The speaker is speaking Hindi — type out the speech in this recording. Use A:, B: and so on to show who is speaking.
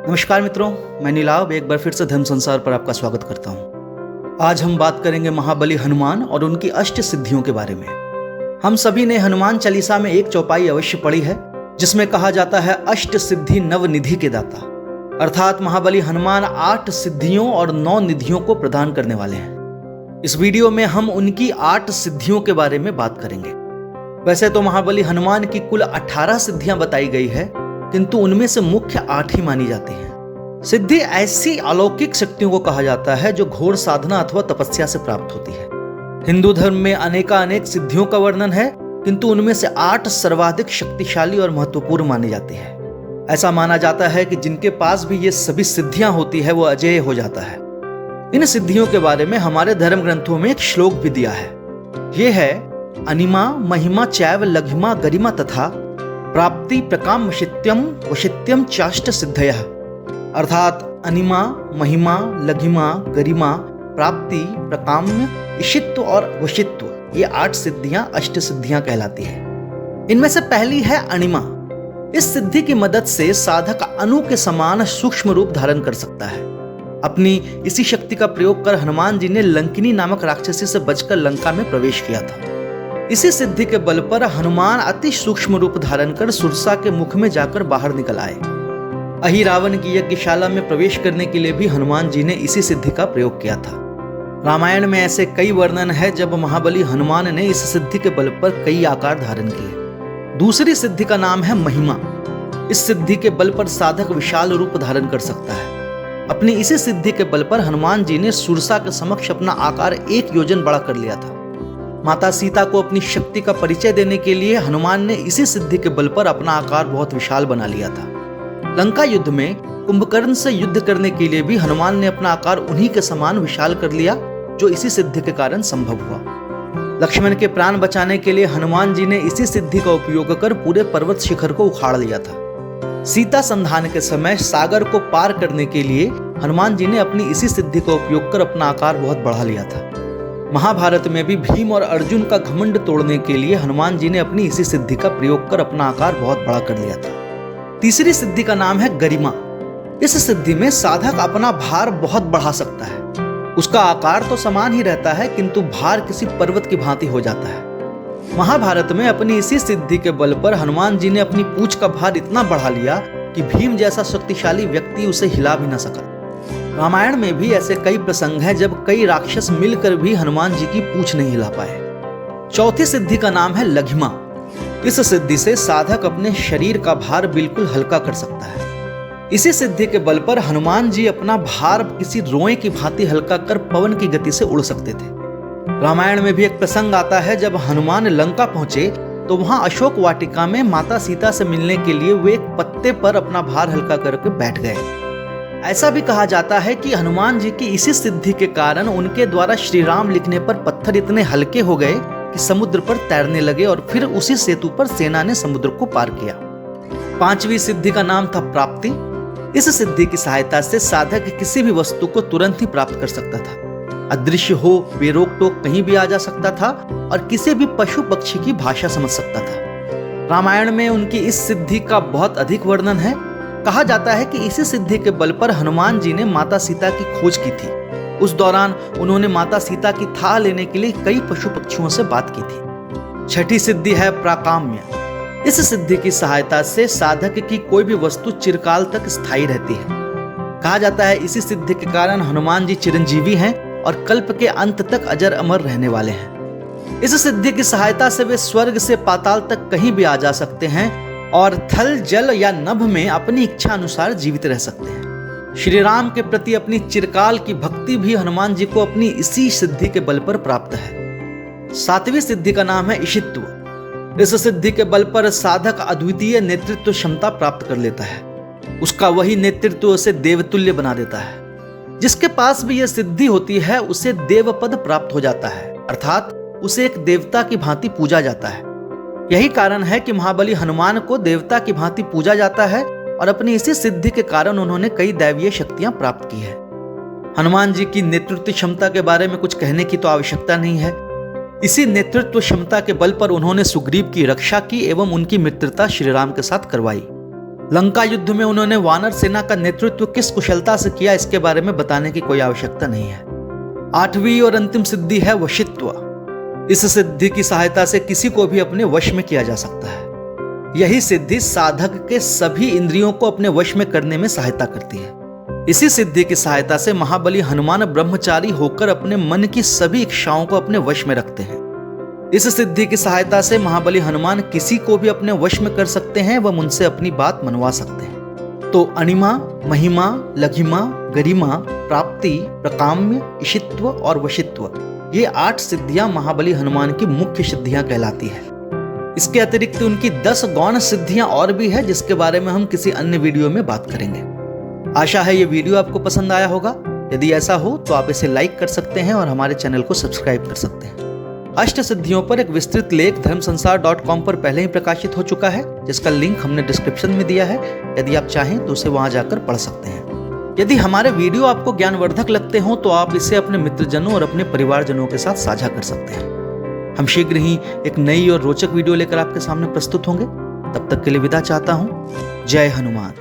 A: नमस्कार मित्रों, मैं नीलाव एक बार फिर से धर्म संसार पर आपका स्वागत करता हूं। आज हम बात करेंगे महाबली हनुमान और उनकी अष्ट सिद्धियों के बारे में। हम सभी ने हनुमान चालीसा में एक चौपाई अवश्य पढ़ी है जिसमें कहा जाता है अष्ट सिद्धि नव निधि के दाता, अर्थात महाबली हनुमान 8 सिद्धियों और 9 निधियों को प्रदान करने वाले हैं। इस वीडियो में हम उनकी 8 सिद्धियों के बारे में बात करेंगे। वैसे तो महाबली हनुमान की कुल 18 सिद्धियां बताई गई है, किंतु उनमें से मुख्य 8 ही मानी जाती हैं। सिद्धि ऐसी अलौकिक शक्तियों को कहा जाता है जो घोर साधना अथवा तपस्या से प्राप्त होती है। हिंदू धर्म में अनेक सिद्धियों का वर्णन है, किंतु उनमें से 8 सर्वाधिक शक्तिशाली और महत्वपूर्ण मानी जाती है। ऐसा माना जाता है कि जिनके पास भी ये सभी सिद्धियां होती है वो अजेय हो जाता है। इन सिद्धियों के बारे में हमारे धर्म ग्रंथों में एक श्लोक भी दिया है। ये है अनिमा महिमा चैव लघिमा गरिमा तथा प्राप्ति प्रकाम वशित्यम चाष्ट सिद्धयः, अर्थात अनिमा महिमा लघिमा गरिमा प्राप्ति प्रकाम्य इशित्व और वशित्व, ये 8 सिद्धियां अष्ट सिद्धियां कहलाती है। इनमें से पहली है अनिमा। इस सिद्धि की मदद से साधक अणु के समान सूक्ष्म रूप धारण कर सकता है। अपनी इसी शक्ति का प्रयोग कर हनुमान जी ने लंकिनी नामक राक्षसी से बचकर लंका में प्रवेश किया था। इसी सिद्धि के बल पर हनुमान अति सूक्ष्म रूप धारण कर सुरसा के मुख में जाकर बाहर निकल आए। अहि रावण की यज्ञशाला में प्रवेश करने के लिए भी हनुमान जी ने इसी सिद्धि का प्रयोग किया था। रामायण में ऐसे कई वर्णन है जब महाबली हनुमान ने इस सिद्धि के बल पर कई आकार धारण किए। दूसरी सिद्धि का नाम है महिमा। इस सिद्धि के बल पर साधक विशाल रूप धारण कर सकता है। अपनी इसी सिद्धि के बल पर हनुमान जी ने सुरसा के समक्ष अपना आकार 1 योजन बड़ा कर लिया था। माता सीता को अपनी शक्ति का परिचय देने के लिए हनुमान ने इसी सिद्धि के बल पर अपना आकार बहुत विशाल बना लिया था। लंका युद्ध में कुंभकर्ण से युद्ध करने के लिए भी हनुमान ने अपना आकार उन्हीं के समान विशाल कर लिया, जो इसी सिद्धि के कारण संभव हुआ। लक्ष्मण के प्राण बचाने के लिए हनुमान जी ने इसी सिद्धि का उपयोग कर पूरे पर्वत शिखर को उखाड़ लिया था। सीता संधान के समय सागर को पार करने के लिए हनुमान जी ने अपनी इसी सिद्धि का उपयोग कर अपना आकार बहुत बढ़ा लिया था। महाभारत में भी भीम और अर्जुन का घमंड तोड़ने के लिए हनुमान जी ने अपनी इसी सिद्धि का प्रयोग कर अपना आकार बहुत बड़ा कर लिया था। तीसरी सिद्धि का नाम है गरिमा। इस सिद्धि में साधक अपना भार बहुत बढ़ा सकता है। उसका आकार तो समान ही रहता है, किंतु भार किसी पर्वत की भांति हो जाता है। महाभारत में अपनी इसी सिद्धि के बल पर हनुमान जी ने अपनी पूंछ का भार इतना बढ़ा लिया कि भीम जैसा शक्तिशाली व्यक्ति उसे हिला भी न सका। रामायण में भी ऐसे कई प्रसंग हैं जब कई राक्षस मिलकर भी हनुमान जी की पूंछ नहीं हिला पाए। चौथी सिद्धि का नाम है लघिमा। इस सिद्धि से साधक अपने शरीर का भार बिल्कुल हल्का कर सकता है। इसी सिद्धि के बल पर हनुमान जी अपना भार किसी रोए की भांति हल्का कर पवन की गति से उड़ सकते थे। रामायण में भी एक प्रसंग आता है जब हनुमान लंका पहुंचे तो वहां अशोक वाटिका में माता सीता से मिलने के लिए वे एक पत्ते पर अपना भार हल्का करके बैठ गए। ऐसा भी कहा जाता है कि हनुमान जी की इसी सिद्धि के कारण उनके द्वारा श्री राम लिखने पर पत्थर इतने हल्के हो गए कि समुद्र पर तैरने लगे और फिर उसी सेतु पर सेना ने समुद्र को पार किया। 5वीं सिद्धि का नाम था प्राप्ति। इस सिद्धि की सहायता से साधक किसी भी वस्तु को तुरंत ही प्राप्त कर सकता था। अदृश्य हो, बेरोक टोक कहीं भी आ जा सकता था और किसी भी पशु पक्षी की भाषा समझ सकता था। रामायण में उनकी इस सिद्धि का बहुत अधिक वर्णन है। कहा जाता है कि इसी सिद्धि के बल पर हनुमान जी ने माता सीता की खोज की थी। उस दौरान उन्होंने माता सीता की थाह लेने के लिए कई पशु पक्षियों से बात की थी। 6ठी सिद्धि है प्राकाम्य। इस सिद्धि की सहायता से साधक की कोई भी वस्तु चिरकाल तक स्थायी रहती है। कहा जाता है इसी सिद्धि के कारण हनुमान जी चिरंजीवी हैं और कल्प के अंत तक अजर अमर रहने वाले हैं। इस सिद्धि की सहायता से वे स्वर्ग से पाताल तक कहीं भी आ जा सकते हैं और थल जल या नभ में अपनी इच्छा अनुसार जीवित रह सकते हैं। श्री राम के प्रति अपनी चिरकाल की भक्ति भी हनुमान जी को अपनी इसी सिद्धि के बल पर प्राप्त है। 7वीं सिद्धि का नाम है इशित्व। इस सिद्धि के बल पर साधक अद्वितीय नेतृत्व क्षमता प्राप्त कर लेता है। उसका वही नेतृत्व उसे देवतुल्य बना देता है। जिसके पास भी यह सिद्धि होती है उसे देवपद प्राप्त हो जाता है, अर्थात उसे एक देवता की भांति पूजा जाता है। यही कारण है कि महाबली हनुमान को देवता की भांति पूजा जाता है और अपनी इसी सिद्धि के कारण उन्होंने कई दैवीय शक्तियां प्राप्त की है। हनुमान जी की नेतृत्व क्षमता के बारे में कुछ कहने की तो आवश्यकता नहीं है। इसी नेतृत्व क्षमता के बल पर उन्होंने सुग्रीव की रक्षा की एवं उनकी मित्रता श्री राम के साथ करवाई। लंका युद्ध में उन्होंने वानर सेना का नेतृत्व किस कुशलता से किया, इसके बारे में बताने की कोई आवश्यकता नहीं है। 8वीं और अंतिम सिद्धि है वशित्व। इस सिद्धि की सहायता से किसी को भी अपने वश में किया जा सकता है। यही सिद्धि साधक के सभी इंद्रियों को अपने वश में करने में सहायता करती है। इसी सिद्धि की सहायता से महाबली हनुमान ब्रह्मचारी होकर अपने मन की सभी इच्छाओं को अपने वश में रखते हैं। इस सिद्धि की सहायता से महाबली हनुमान किसी को भी अपने वश में कर सकते हैं व उनसे अपनी बात मनवा सकते हैं। तो अणिमा, महिमा, लघिमा, गरिमा, प्राप्ति, प्रकाम्य, इशित्व और वशित्व, ये 8 सिद्धियां महाबली हनुमान की मुख्य सिद्धियां कहलाती है। इसके अतिरिक्त उनकी 10 गौण सिद्धियां और भी है, जिसके बारे में हम किसी अन्य वीडियो में बात करेंगे। आशा है ये वीडियो आपको पसंद आया होगा। यदि ऐसा हो तो आप इसे लाइक कर सकते हैं और हमारे चैनल को सब्सक्राइब कर सकते हैं। अष्ट सिद्धियों पर एक विस्तृत लेख धर्मसंसार.com पर पहले ही प्रकाशित हो चुका है, जिसका लिंक हमने डिस्क्रिप्शन में दिया है। यदि आप चाहें तो उसे वहां जाकर पढ़ सकते हैं। यदि हमारे वीडियो आपको ज्ञानवर्धक लगते हो तो आप इसे अपने मित्रजनों और अपने परिवारजनों के साथ साझा कर सकते हैं। हम शीघ्र ही एक नई और रोचक वीडियो लेकर आपके सामने प्रस्तुत होंगे। तब तक के लिए विदा चाहता हूं। जय हनुमान।